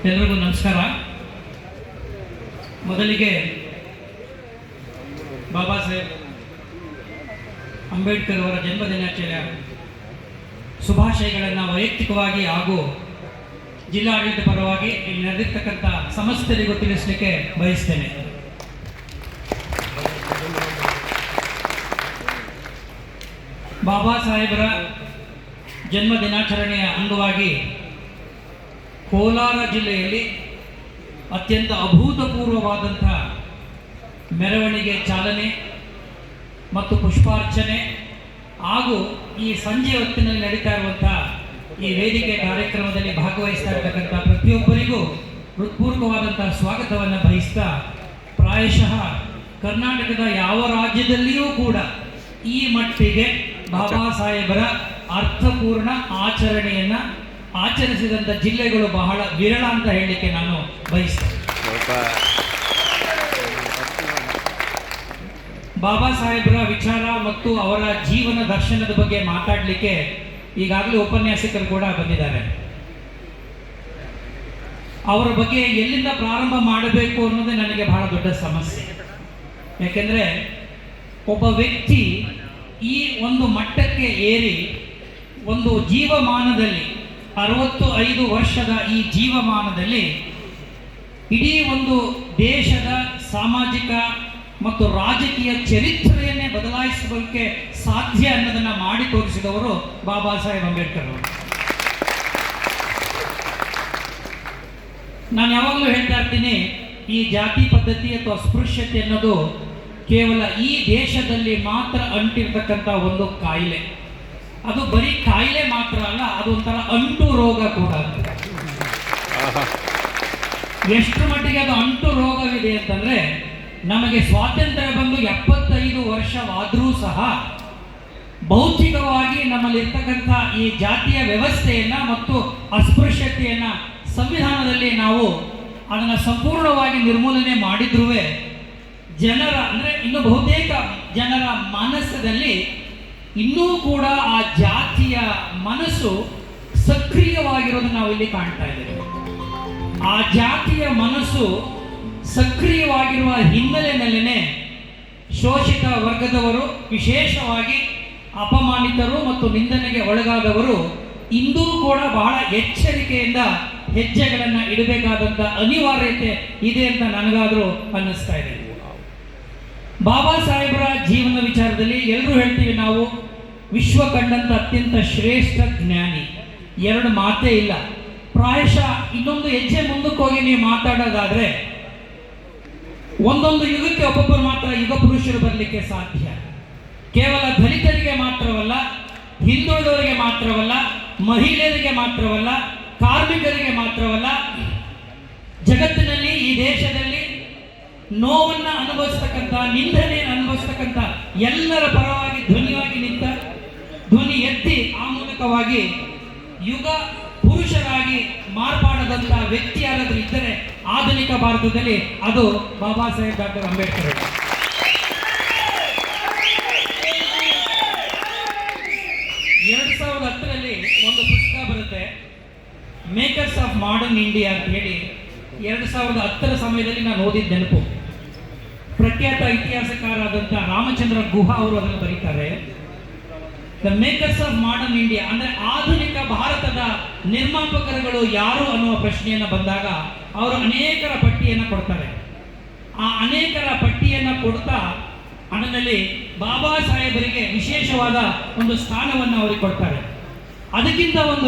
ಎಲ್ರಿಗೂ ನಮಸ್ಕಾರ. ಮೊದಲಿಗೆ ಬಾಬಾ ಸಾಹೇಬ್ ಅಂಬೇಡ್ಕರ್ ಅವರ ಜನ್ಮದಿನಾಚರಣೆಯ ಶುಭಾಶಯಗಳನ್ನು ವೈಯಕ್ತಿಕವಾಗಿ ಹಾಗೂ ಜಿಲ್ಲಾಡಳಿತ ಪರವಾಗಿ ಇಲ್ಲಿ ನಡೆದಿರ್ತಕ್ಕಂಥ ಸಮಸ್ತರಿಗೂ ತಿಳಿಸಲಿಕ್ಕೆ ಬಯಸ್ತೇನೆ. ಬಾಬಾ ಸಾಹೇಬರ ಜನ್ಮ ದಿನಾಚರಣೆಯ ಅಂಗವಾಗಿ ಕೋಲಾರ ಜಿಲ್ಲೆಯಲ್ಲಿ ಅತ್ಯಂತ ಅಭೂತಪೂರ್ವವಾದಂಥ ಮೆರವಣಿಗೆ ಚಾಲನೆ ಮತ್ತು ಪುಷ್ಪಾರ್ಚನೆ ಹಾಗೂ ಈ ಸಂಜೆ ಹೊತ್ತಿನಲ್ಲಿ ನಡೀತಾ ಇರುವಂಥ ಈ ವೇದಿಕೆ ಕಾರ್ಯಕ್ರಮದಲ್ಲಿ ಭಾಗವಹಿಸ್ತಾ ಇರತಕ್ಕಂಥ ಪ್ರತಿಯೊಬ್ಬರಿಗೂ ಹೃತ್ಪೂರ್ವಕವಾದಂಥ ಸ್ವಾಗತವನ್ನು ಬಯಸ್ತಾ, ಪ್ರಾಯಶಃ ಕರ್ನಾಟಕದ ಯಾವ ರಾಜ್ಯದಲ್ಲಿಯೂ ಕೂಡ ಈ ಮಟ್ಟಿಗೆ ಬಾಬಾ ಸಾಹೇಬರ ಅರ್ಥಪೂರ್ಣ ಆಚರಣೆಯನ್ನು ಆಚರಿಸಿದಂಥ ಜಿಲ್ಲೆಗಳು ಬಹಳ ವಿರಳ ಅಂತ ಹೇಳಲಿಕ್ಕೆ ನಾನು ಬಯಸ್ತೇನೆ. ಬಾಬಾ ಸಾಹೇಬರ ವಿಚಾರ ಮತ್ತು ಅವರ ಜೀವನ ದರ್ಶನದ ಬಗ್ಗೆ ಮಾತಾಡಲಿಕ್ಕೆ ಈಗಾಗಲೇ ಉಪನ್ಯಾಸಕರು ಕೂಡ ಬಂದಿದ್ದಾರೆ. ಅವರ ಬಗ್ಗೆ ಎಲ್ಲಿಂದ ಪ್ರಾರಂಭ ಮಾಡಬೇಕು ಅನ್ನೋದೇ ನನಗೆ ಬಹಳ ದೊಡ್ಡ ಸಮಸ್ಯೆ. ಯಾಕೆಂದರೆ ಒಬ್ಬ ವ್ಯಕ್ತಿ ಈ ಒಂದು ಮಟ್ಟಕ್ಕೆ ಏರಿ ಒಂದು ಜೀವಮಾನದಲ್ಲಿ 65 ವರ್ಷದ ಈ ಜೀವಮಾನದಲ್ಲಿ ಇಡೀ ಒಂದು ದೇಶದ ಸಾಮಾಜಿಕ ಮತ್ತು ರಾಜಕೀಯ ಚರಿತ್ರೆಯನ್ನೇ ಬದಲಾಯಿಸಲಿಕ್ಕೆ ಸಾಧ್ಯ ಅನ್ನೋದನ್ನು ಮಾಡಿ ತೋರಿಸಿದವರು ಬಾಬಾ ಸಾಹೇಬ್ ಅಂಬೇಡ್ಕರ್ ಅವರು. ನಾನು ಯಾವಾಗಲೂ ಹೇಳ್ತಾ ಇರ್ತೀನಿ, ಈ ಜಾತಿ ಪದ್ಧತಿ ಅಥವಾ ಅಸ್ಪೃಶ್ಯತೆ ಅನ್ನೋದು ಕೇವಲ ಈ ದೇಶದಲ್ಲಿ ಮಾತ್ರ ಅಂಟಿರ್ತಕ್ಕಂಥ ಒಂದು ಕಾಯಿಲೆ. ಅದು ಬರೀ ಕಾಯಿಲೆ ಮಾತ್ರ ಅಲ್ಲ, ಅದು ಒಂಥರ ಅಂಟು ರೋಗ ಕೂಡ. ಎಷ್ಟು ಮಟ್ಟಿಗೆ ಅದು ಅಂಟು ರೋಗವಿದೆ ಅಂತಂದ್ರೆ, ನಮಗೆ ಸ್ವಾತಂತ್ರ್ಯ ಬಂದು 75 ವರ್ಷವಾದರೂ ಸಹ ಭೌತಿಕವಾಗಿ ನಮ್ಮಲ್ಲಿರ್ತಕ್ಕಂಥ ಈ ಜಾತಿಯ ವ್ಯವಸ್ಥೆಯನ್ನ ಮತ್ತು ಅಸ್ಪೃಶ್ಯತೆಯನ್ನ ಸಂವಿಧಾನದಲ್ಲಿ ನಾವು ಅದನ್ನು ಸಂಪೂರ್ಣವಾಗಿ ನಿರ್ಮೂಲನೆ ಮಾಡಿದ್ರೂ ಜನರ ಅಂದರೆ ಇನ್ನು ಬಹುತೇಕ ಜನರ ಮನಸ್ಸಲ್ಲಿ ಇನ್ನೂ ಕೂಡ ಆ ಜಾತಿಯ ಮನಸ್ಸು ಸಕ್ರಿಯವಾಗಿರೋದನ್ನು ನಾವು ಇಲ್ಲಿ ಕಾಣ್ತಾ ಇದ್ದೇವೆ. ಆ ಜಾತಿಯ ಮನಸ್ಸು ಸಕ್ರಿಯವಾಗಿರುವ ಹಿನ್ನೆಲೆಯಲ್ಲೇ ಶೋಷಿತ ವರ್ಗದವರು, ವಿಶೇಷವಾಗಿ ಅಪಮಾನಿತರು ಮತ್ತು ನಿಂದನೆಗೆ ಒಳಗಾದವರು ಇಂದೂ ಕೂಡ ಬಹಳ ಎಚ್ಚರಿಕೆಯಿಂದ ಹೆಜ್ಜೆಗಳನ್ನು ಇಡಬೇಕಾದಂಥ ಅನಿವಾರ್ಯತೆ ಇದೆ ಅಂತ ನನಗಾದರೂ ಅನ್ನಿಸ್ತಾ ಇದೆ. ಬಾಬಾ ಸಾಹೇಬರ ಜೀವನ ವಿಚಾರದಲ್ಲಿ ಎಲ್ಲರೂ ಹೇಳ್ತೀವಿ ನಾವು, ವಿಶ್ವ ಕಂಡಂಥ ಅತ್ಯಂತ ಶ್ರೇಷ್ಠ ಜ್ಞಾನಿ, ಎರಡು ಮಾತೇ ಇಲ್ಲ. ಪ್ರಾಯಶಃ ಇನ್ನೊಂದು ಹೆಜ್ಜೆ ಮುಂದಕ್ಕೆ ಹೋಗಿ ನೀವು ಮಾತಾಡೋದಾದ್ರೆ, ಒಂದೊಂದು ಯುಗಕ್ಕೆ ಒಬ್ಬೊಬ್ಬರು ಮಾತ್ರ ಯುಗ ಪುರುಷರು ಬರಲಿಕ್ಕೆ ಸಾಧ್ಯ. ಕೇವಲ ದಲಿತರಿಗೆ ಮಾತ್ರವಲ್ಲ, ಹಿಂದುಳಿದವರಿಗೆ ಮಾತ್ರವಲ್ಲ, ಮಹಿಳೆಯರಿಗೆ ಮಾತ್ರವಲ್ಲ, ಕಾರ್ಮಿಕರಿಗೆ ಮಾತ್ರವಲ್ಲ, ಜಗತ್ತಿನಲ್ಲಿ ಈ ದೇಶದಲ್ಲಿ ನೋವನ್ನ ಅನುಭವಿಸ್ತಕ್ಕಂಥ, ನಿಂದನೆ ಅನುಭವಿಸ್ತಕ್ಕಂಥ ಎಲ್ಲರ ಪರವಾಗಿ ಧ್ವನಿ ಎತ್ತಿ ಆ ಮೂಲಕವಾಗಿ ಯುಗ ಪುರುಷರಾಗಿ ಮಾರ್ಪಾಡದಂಥ ವ್ಯಕ್ತಿ ಯಾರಾದರೂ ಇದ್ದರೆ ಆಧುನಿಕ ಭಾರತದಲ್ಲಿ ಅದು ಬಾಬಾ ಸಾಹೇಬ್ ಡಾಕ್ಟರ್ ಅಂಬೇಡ್ಕರ್. 2010ರಲ್ಲಿ ಒಂದು ಪುಸ್ತಕ ಬರುತ್ತೆ, ಮೇಕರ್ಸ್ ಆಫ್ ಮಾಡರ್ನ್ ಇಂಡಿಯಾ ಅಂತ ಹೇಳಿ. 2010ರ ಸಮಯದಲ್ಲಿ ನಾನು ಓದಿದ ನೆನಪು. ಪ್ರಖ್ಯಾತ ಇತಿಹಾಸಕಾರರಾದಂಥ ರಾಮಚಂದ್ರ ಗುಹಾ ಅವರು ಅದನ್ನು ಬರೀತಾರೆ. The makers of modern India ಅಂದರೆ ಆಧುನಿಕ ಭಾರತದ ನಿರ್ಮಾಪಕರುಗಳು ಯಾರು ಅನ್ನುವ ಪ್ರಶ್ನೆಯನ್ನು ಬಂದಾಗ ಅವರು ಅನೇಕರ ಪಟ್ಟಿಯನ್ನು ಕೊಡ್ತಾರೆ. ಆ ಅನೇಕರ ಪಟ್ಟಿಯನ್ನು ಕೊಡ್ತಾ ಅದರಲ್ಲಿ ಬಾಬಾ ಸಾಹೇಬರಿಗೆ ವಿಶೇಷವಾದ ಒಂದು ಸ್ಥಾನವನ್ನು ಅವರಿಗೆ ಕೊಡ್ತಾರೆ. ಅದಕ್ಕಿಂತ ಒಂದು